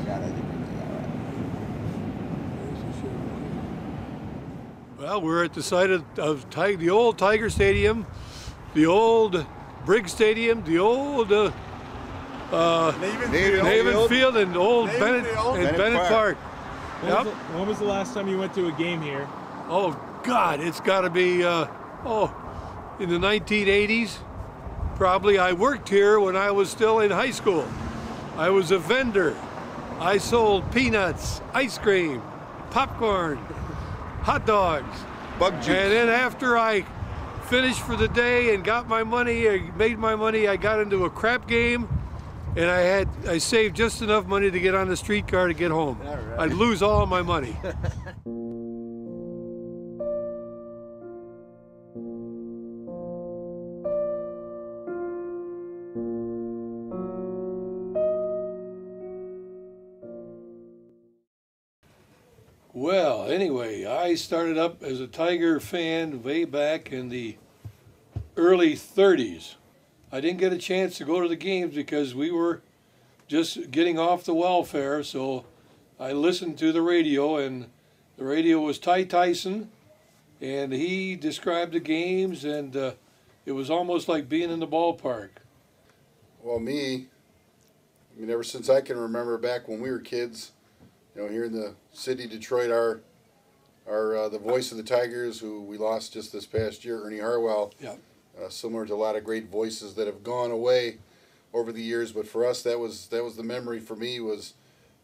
got everything all right. Well, we're at the site of the old Tiger Stadium, the old Briggs Stadium, the old Navin Field, and old Bennett Park. When was the last time you went to a game here? Oh God, it's got to be in the 1980s. Probably. I worked here when I was still in high school. I was a vendor. I sold peanuts, ice cream, popcorn, hot dogs, Bug juice. And then after I finished for the day and got my money, I made my money, I got into a crap game, and I saved just enough money to get on the streetcar to get home. All right. I'd lose all my money. Well, anyway, I started up as a Tiger fan way back in the early 30s. I didn't get a chance to go to the games because we were just getting off the welfare, so I listened to the radio, and the radio was Ty Tyson, and he described the games, and it was almost like being in the ballpark. Well, ever since I can remember back when we were kids, here in the city of Detroit, the voice of the Tigers, who we lost just this past year, Ernie Harwell, Yeah. Similar to a lot of great voices that have gone away over the years. But for us, that was the memory for me. Was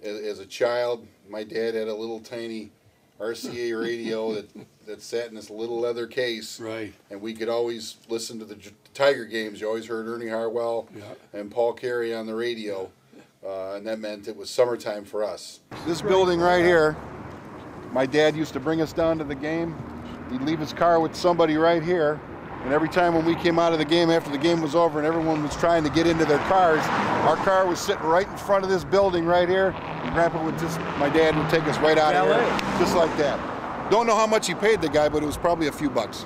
as a child, my dad had a little tiny RCA radio that sat in this little leather case, Right. and we could always listen to the Tiger games. You always heard Ernie Harwell and Paul Carey on the radio. And that meant it was summertime for us. This building right here, my dad used to bring us down to the game. He'd leave his car with somebody right here, and every time when we came out of the game after the game was over and everyone was trying to get into their cars, our car was sitting right in front of this building right here, and my dad would take us right out of here, just like that. Don't know how much he paid the guy, but it was probably a few bucks.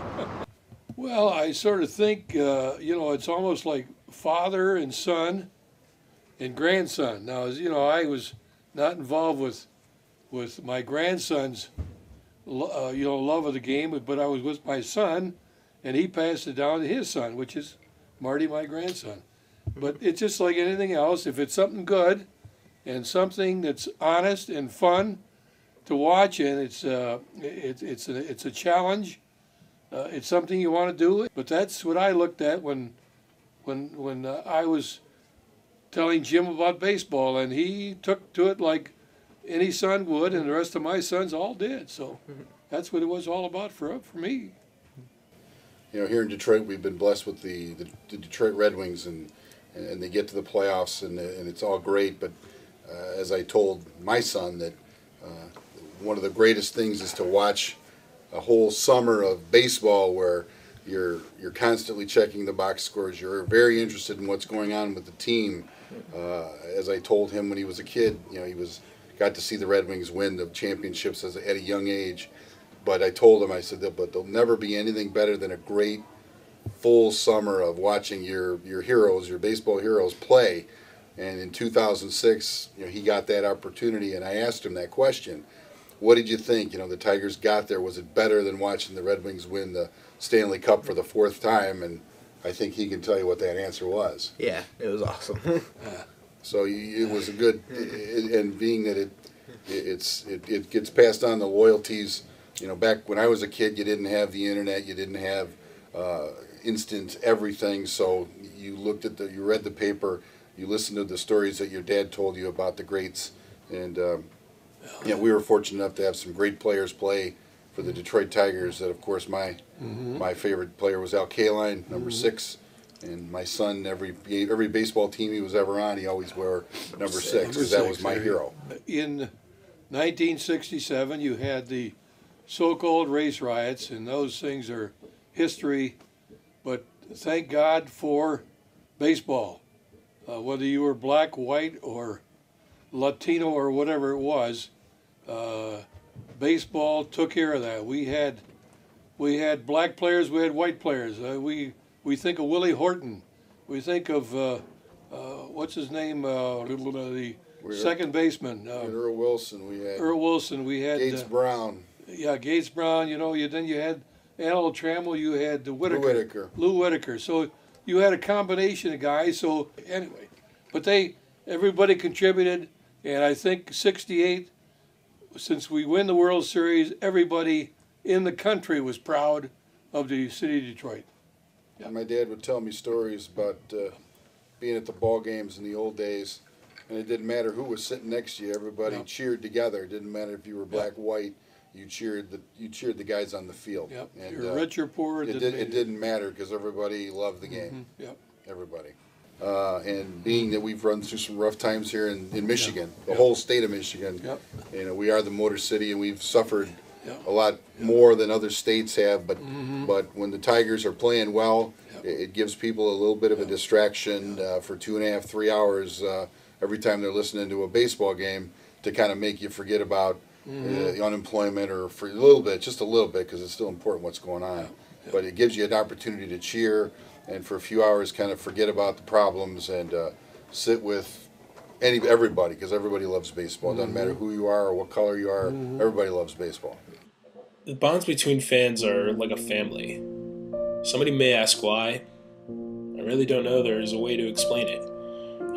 Well, I sort of think, it's almost like father and son and grandson. Now, as you know, I was not involved with my grandson's, love of the game, but I was with my son, and he passed it down to his son, which is Marty, my grandson. But it's just like anything else. If it's something good and something that's honest and fun to watch, and it's a challenge, it's something you want to do. But that's what I looked at when I was telling Jim about baseball, and he took to it like any son would, and the rest of my sons all did. So that's what it was all about for me. Here in Detroit, we've been blessed with the Detroit Red Wings, and they get to the playoffs, and it's all great. But as I told my son, that one of the greatest things is to watch a whole summer of baseball where you're constantly checking the box scores. You're very interested in what's going on with the team. As I told him when he was a kid, he got to see the Red Wings win the championships at a young age. But I told him, I said, but there'll never be anything better than a great full summer of watching your heroes, your baseball heroes, play. And in 2006, he got that opportunity, and I asked him that question. What did you think? The Tigers got there. Was it better than watching the Red Wings win the Stanley Cup for the 4th time? And I think he can tell you what that answer was. Yeah, it was awesome. So it was a good, and being that it gets passed on the loyalties. Back when I was a kid, you didn't have the internet, you didn't have instant everything. So you read the paper, you listened to the stories that your dad told you about the greats, and we were fortunate enough to have some great players play for the Detroit Tigers. That, of course, my favorite player was Al Kaline, number 6. And my son, every baseball team he was ever on, he always wore number 6 because that was my hero. In 1967, you had the so-called race riots, and those things are history. But thank God for baseball. Whether you were black, white, or Latino, or whatever it was, baseball took care of that. We had black players, we had white players. We think of Willie Horton. We think of what's his name? The We had second baseman. Earl Wilson. We had Earl Wilson. We had Gates Brown. Yeah, Gates Brown. Then you had Al Trammell. You had Whitaker. Lou Whitaker. So you had a combination of guys. So anyway, but everybody contributed, and I think '68, since we win the World Series, everybody in the country was proud of the city of Detroit. Yeah. My dad would tell me stories about being at the ball games in the old days, and it didn't matter who was sitting next to you. Everybody cheered together. It didn't matter if you were black, white. You cheered the guys on the field. Yep. And, You're rich or poor. It didn't matter because everybody loved the game. Mm-hmm. Yep. Everybody. And being that we've run through some rough times here in Michigan, the whole state of Michigan, we are the Motor City, and we've suffered a lot more than other states have. But when the Tigers are playing well, it gives people a little bit of a distraction for 2.5, 3 hours every time they're listening to a baseball game to kind of make you forget about the unemployment, or for just a little bit, because it's still important what's going on. But it gives you an opportunity to cheer and for a few hours kind of forget about the problems and sit with everybody, because everybody loves baseball. It doesn't matter who you are or what color you are. Everybody loves baseball. The bonds between fans are like a family. Somebody may ask why. I really don't know there's a way to explain it.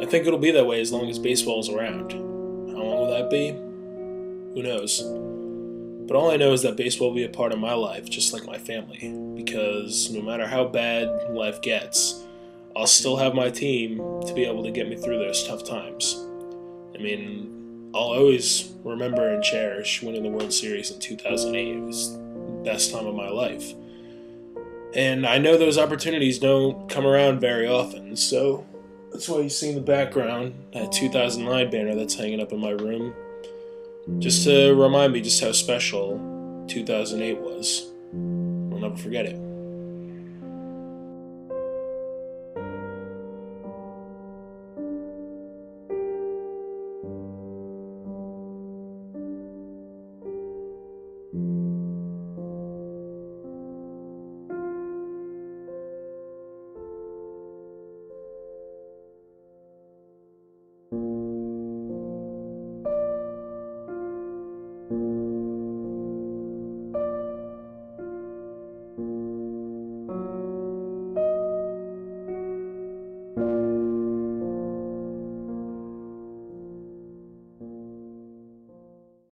I think it'll be that way as long as baseball is around. How long will that be? Who knows? But all I know is that baseball will be a part of my life, just like my family. Because no matter how bad life gets, I'll still have my team to be able to get me through those tough times. I mean, I'll always remember and cherish winning the World Series in 2008. It was the best time of my life. And I know those opportunities don't come around very often, so that's why you see in the background that 2009 banner that's hanging up in my room, just to remind me just how special 2008 was. I'll never forget it.